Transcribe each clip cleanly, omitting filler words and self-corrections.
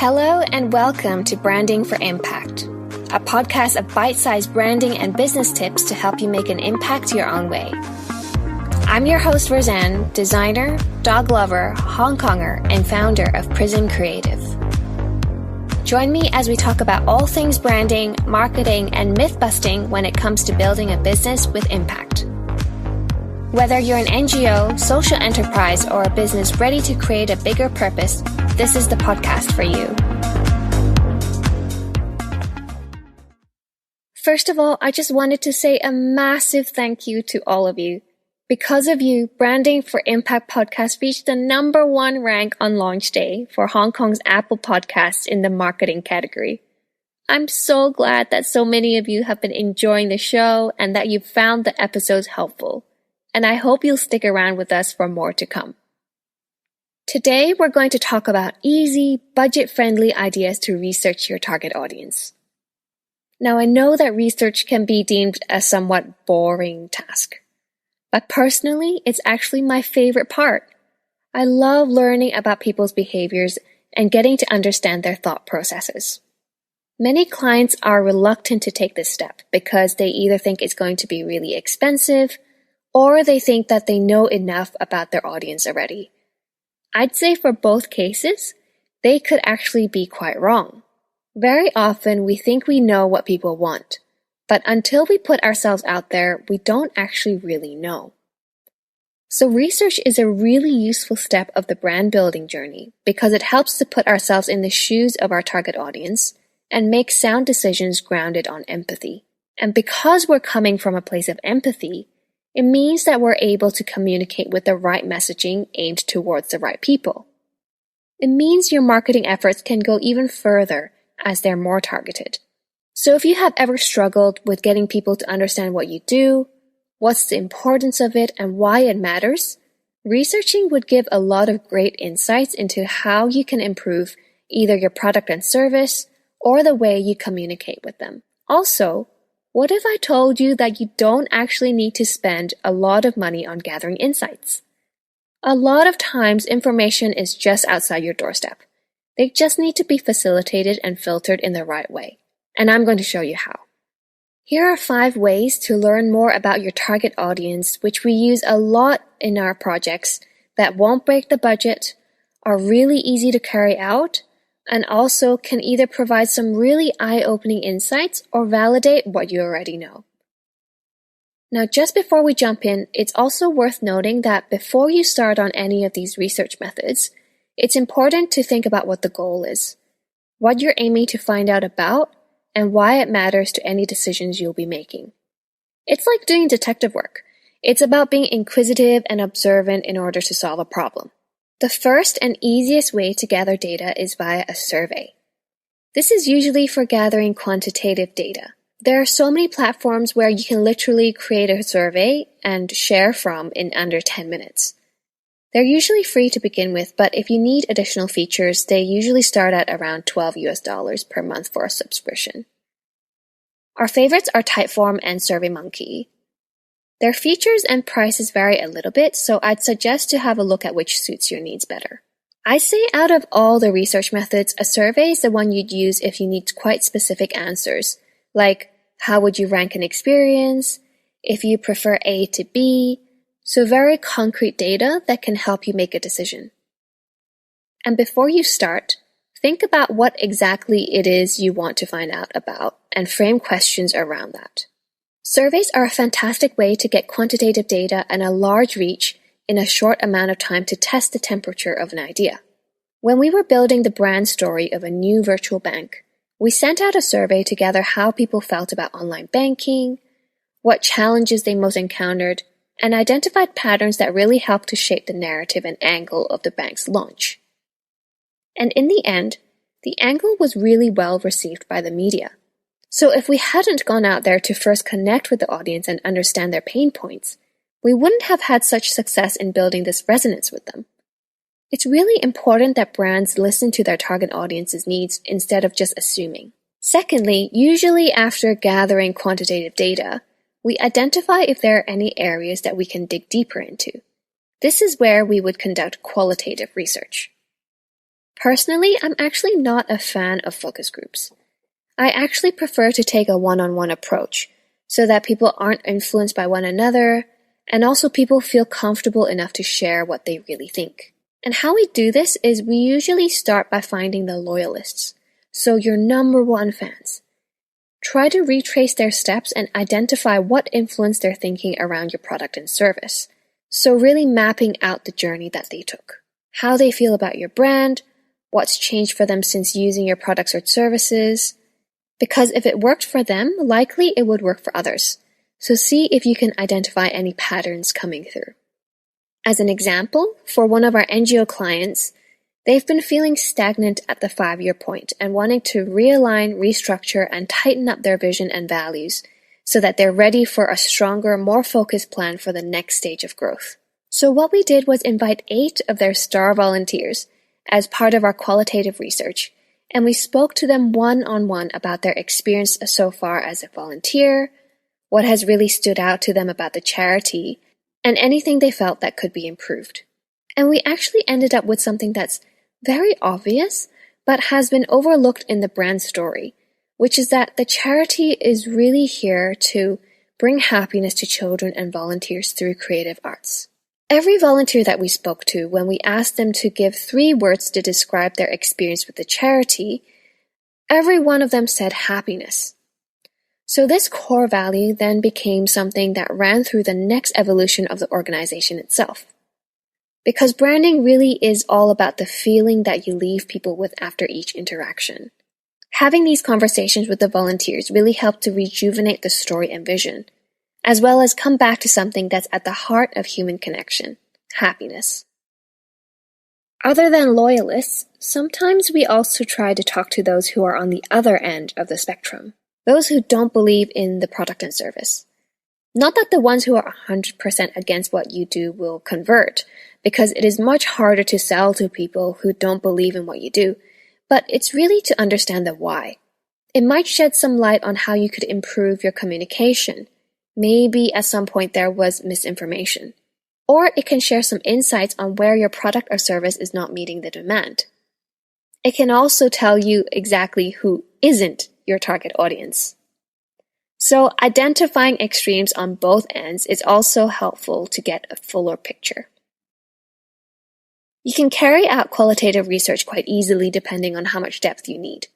Hello and welcome to Branding for Impact, a podcast of bite-sized branding and business tips to help you make an impact your own way. I'm your host, Roseanne, designer, dog lover, Hong Konger, and founder of Prism Creative. Join me as we talk about all things branding, marketing, and myth-busting when it comes to building a business with impact. Whether you're an NGO, social enterprise, or a business ready to create a bigger purpose, this is the podcast for you. First of all, I just wanted to say a massive thank you to all of you. Because of you, Branding for Impact podcast reached the #1 rank on launch day for Hong Kong's Apple Podcasts in the marketing category. I'm so glad that so many of you have been enjoying the show and that you've found the episodes helpful. And I hope you'll stick around with us for more to come. Today, we're going to talk about easy, budget-friendly ideas to research your target audience. Now, I know that research can be deemed a somewhat boring task, but personally, it's actually my favorite part. I love learning about people's behaviors and getting to understand their thought processes. Many clients are reluctant to take this step because they either think it's going to be really expensive or they think that they know enough about their audience already. I'd say for both cases, they could actually be quite wrong. Very often, we think we know what people want, but until we put ourselves out there, we don't actually really know. So research is a really useful step of the brand building journey because it helps to put ourselves in the shoes of our target audience and make sound decisions grounded on empathy. And because we're coming from a place of empathy, it means that we're able to communicate with the right messaging aimed towards the right people. It means your marketing efforts can go even further as they're more targeted. So if you have ever struggled with getting people to understand what you do, what's the importance of it, and why it matters, researching would give a lot of great insights into how you can improve either your product and service or the way you communicate with them. Also, what if I told you that you don't actually need to spend a lot of money on gathering insights? A lot of times, information is just outside your doorstep. They just need to be facilitated and filtered in the right way. And I'm going to show you how. Here are 5 ways to learn more about your target audience, which we use a lot in our projects that won't break the budget, are really easy to carry out, and also can either provide some really eye-opening insights or validate what you already know. Now, just before we jump in, it's also worth noting that before you start on any of these research methods, it's important to think about what the goal is, what you're aiming to find out about, and why it matters to any decisions you'll be making. It's like doing detective work. It's about being inquisitive and observant in order to solve a problem. The first and easiest way to gather data is via a survey. This is usually for gathering quantitative data. There are so many platforms where you can literally create a survey and share from in under 10 minutes. They're usually free to begin with, but if you need additional features, they usually start at around $12 per month for a subscription. Our favorites are Typeform and SurveyMonkey. Their features and prices vary a little bit, so I'd suggest to have a look at which suits your needs better. I say out of all the research methods, a survey is the one you'd use if you need quite specific answers, like how would you rank an experience, if you prefer A to B, so very concrete data that can help you make a decision. And before you start, think about what exactly it is you want to find out about and frame questions around that. Surveys are a fantastic way to get quantitative data and a large reach in a short amount of time to test the temperature of an idea. When we were building the brand story of a new virtual bank, we sent out a survey to gather how people felt about online banking, what challenges they most encountered, and identified patterns that really helped to shape the narrative and angle of the bank's launch. And in the end, the angle was really well received by the media. So if we hadn't gone out there to first connect with the audience and understand their pain points, we wouldn't have had such success in building this resonance with them. It's really important that brands listen to their target audience's needs instead of just assuming. Secondly, usually after gathering quantitative data, we identify if there are any areas that we can dig deeper into. This is where we would conduct qualitative research. Personally, I'm actually not a fan of focus groups. I actually prefer to take a one-on-one approach so that people aren't influenced by one another and also people feel comfortable enough to share what they really think. And how we do this is we usually start by finding the loyalists, so your number one fans. Try to retrace their steps and identify what influenced their thinking around your product and service. So really mapping out the journey that they took. How they feel about your brand, what's changed for them since using your products or services. Because if it worked for them, likely it would work for others. So see if you can identify any patterns coming through. As an example, for one of our NGO clients, they've been feeling stagnant at the 5-year point and wanting to realign, restructure, and tighten up their vision and values so that they're ready for a stronger, more focused plan for the next stage of growth. So what we did was invite 8 of their star volunteers as part of our qualitative research, and we spoke to them one-on-one about their experience so far as a volunteer, what has really stood out to them about the charity, and anything they felt that could be improved. And we actually ended up with something that's very obvious, but has been overlooked in the brand story, which is that the charity is really here to bring happiness to children and volunteers through creative arts. Every volunteer that we spoke to, when we asked them to give 3 words to describe their experience with the charity, every one of them said happiness. So this core value then became something that ran through the next evolution of the organization itself. Because branding really is all about the feeling that you leave people with after each interaction. Having these conversations with the volunteers really helped to rejuvenate the story and vision, as well as come back to something that's at the heart of human connection, happiness. Other than loyalists, sometimes we also try to talk to those who are on the other end of the spectrum, those who don't believe in the product and service. Not that the ones who are 100% against what you do will convert, because it is much harder to sell to people who don't believe in what you do, but it's really to understand the why. It might shed some light on how you could improve your communication. Maybe at some point there was misinformation. Or it can share some insights on where your product or service is not meeting the demand. It can also tell you exactly who isn't your target audience. So identifying extremes on both ends is also helpful to get a fuller picture. You can carry out qualitative research quite easily depending on how much depth you need.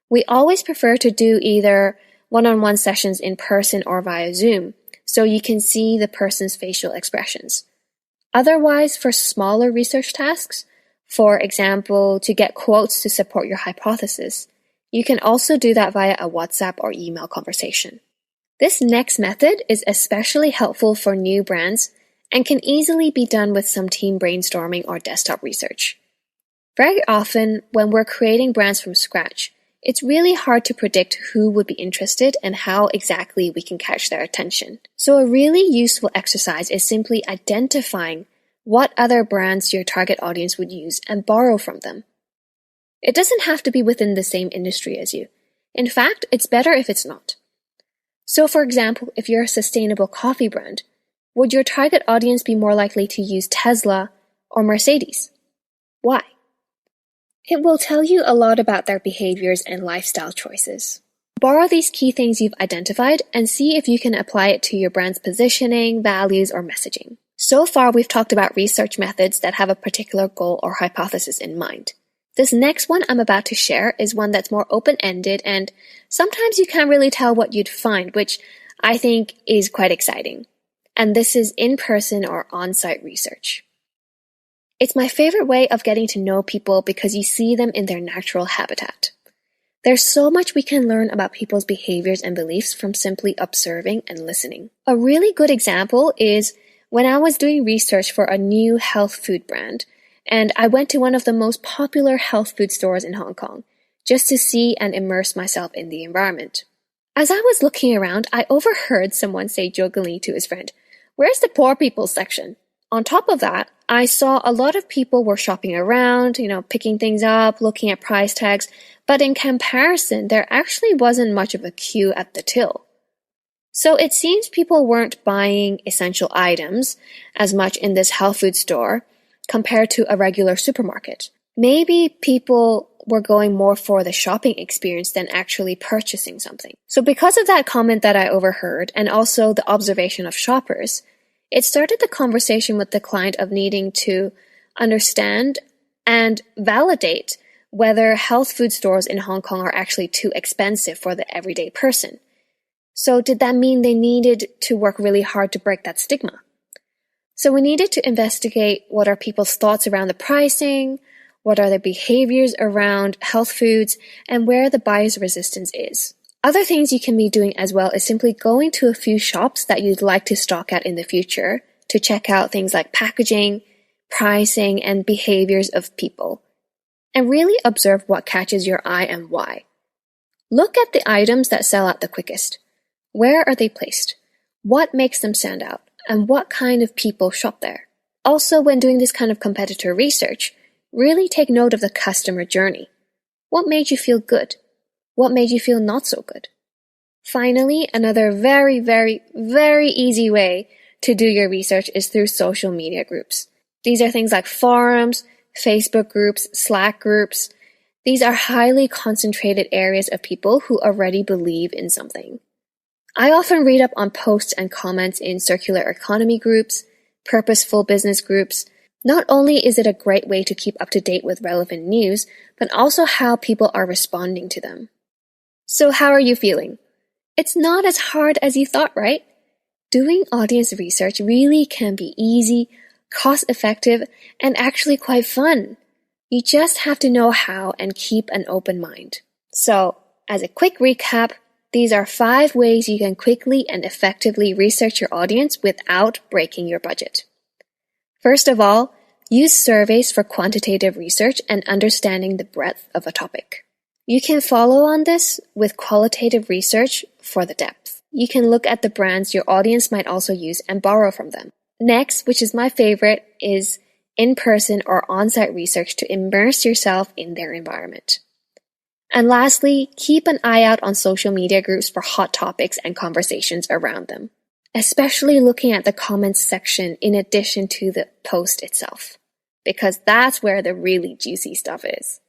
We always prefer to do either one-on-one sessions in person or via Zoom, so you can see the person's facial expressions. Otherwise, for smaller research tasks, for example, to get quotes to support your hypothesis, you can also do that via a WhatsApp or email conversation. This next method is especially helpful for new brands and can easily be done with some team brainstorming or desktop research. Very often, when we're creating brands from scratch, it's really hard to predict who would be interested and how exactly we can catch their attention. So a really useful exercise is simply identifying what other brands your target audience would use and borrow from them. It doesn't have to be within the same industry as you. In fact, it's better if it's not. So for example, if you're a sustainable coffee brand, would your target audience be more likely to use Tesla or Mercedes? Why? It will tell you a lot about their behaviors and lifestyle choices. Borrow these key things you've identified and see if you can apply it to your brand's positioning, values, or messaging. So far, we've talked about research methods that have a particular goal or hypothesis in mind. This next one I'm about to share is one that's more open-ended, and sometimes you can't really tell what you'd find, which I think is quite exciting. And this is in-person or on-site research. It's my favorite way of getting to know people because you see them in their natural habitat. There's so much we can learn about people's behaviors and beliefs from simply observing and listening. A really good example is when I was doing research for a new health food brand, and I went to one of the most popular health food stores in Hong Kong just to see and immerse myself in the environment. As I was looking around, I overheard someone say jokingly to his friend, "Where's the poor people section?" On top of that, I saw a lot of people were shopping around, picking things up, looking at price tags, but in comparison, there actually wasn't much of a queue at the till. So it seems people weren't buying essential items as much in this health food store compared to a regular supermarket. Maybe people were going more for the shopping experience than actually purchasing something. So because of that comment that I overheard, and also the observation of shoppers, it started the conversation with the client of needing to understand and validate whether health food stores in Hong Kong are actually too expensive for the everyday person. So did that mean they needed to work really hard to break that stigma? So we needed to investigate what are people's thoughts around the pricing, what are their behaviors around health foods, and where the buyer's resistance is. Other things you can be doing as well is simply going to a few shops that you'd like to stock at in the future to check out things like packaging, pricing, and behaviors of people. And really observe what catches your eye and why. Look at the items that sell out the quickest. Where are they placed? What makes them stand out? And what kind of people shop there? Also, when doing this kind of competitor research, really take note of the customer journey. What made you feel good? What made you feel not so good? Finally, another very, very, very easy way to do your research is through social media groups. These are things like forums, Facebook groups, Slack groups. These are highly concentrated areas of people who already believe in something. I often read up on posts and comments in circular economy groups, purposeful business groups. Not only is it a great way to keep up to date with relevant news, but also how people are responding to them. So how are you feeling? It's not as hard as you thought, right? Doing audience research really can be easy, cost-effective, and actually quite fun. You just have to know how and keep an open mind. So, as a quick recap, these are 5 ways you can quickly and effectively research your audience without breaking your budget. First of all, use surveys for quantitative research and understanding the breadth of a topic. You can follow on this with qualitative research for the depth. You can look at the brands your audience might also use and borrow from them. Next, which is my favorite, is in-person or on-site research to immerse yourself in their environment. And lastly, keep an eye out on social media groups for hot topics and conversations around them, especially looking at the comments section in addition to the post itself, because that's where the really juicy stuff is.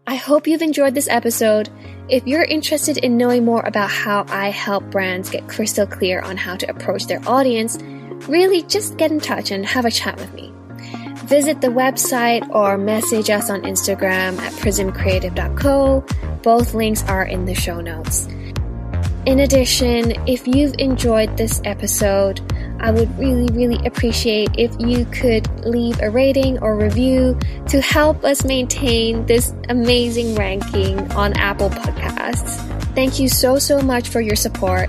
I hope you've enjoyed this episode. If you're interested in knowing more about how I help brands get crystal clear on how to approach their audience, really just get in touch and have a chat with me. Visit the website or message us on Instagram at prismcreative.co. Both links are in the show notes. In addition, if you've enjoyed this episode, I would really, really appreciate if you could leave a rating or review to help us maintain this amazing ranking on Apple Podcasts. Thank you so much for your support.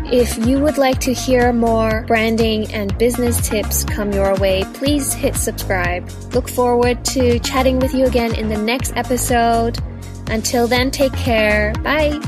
If you would like to hear more branding and business tips come your way, please hit subscribe. Look forward to chatting with you again in the next episode. Until then, take care. Bye.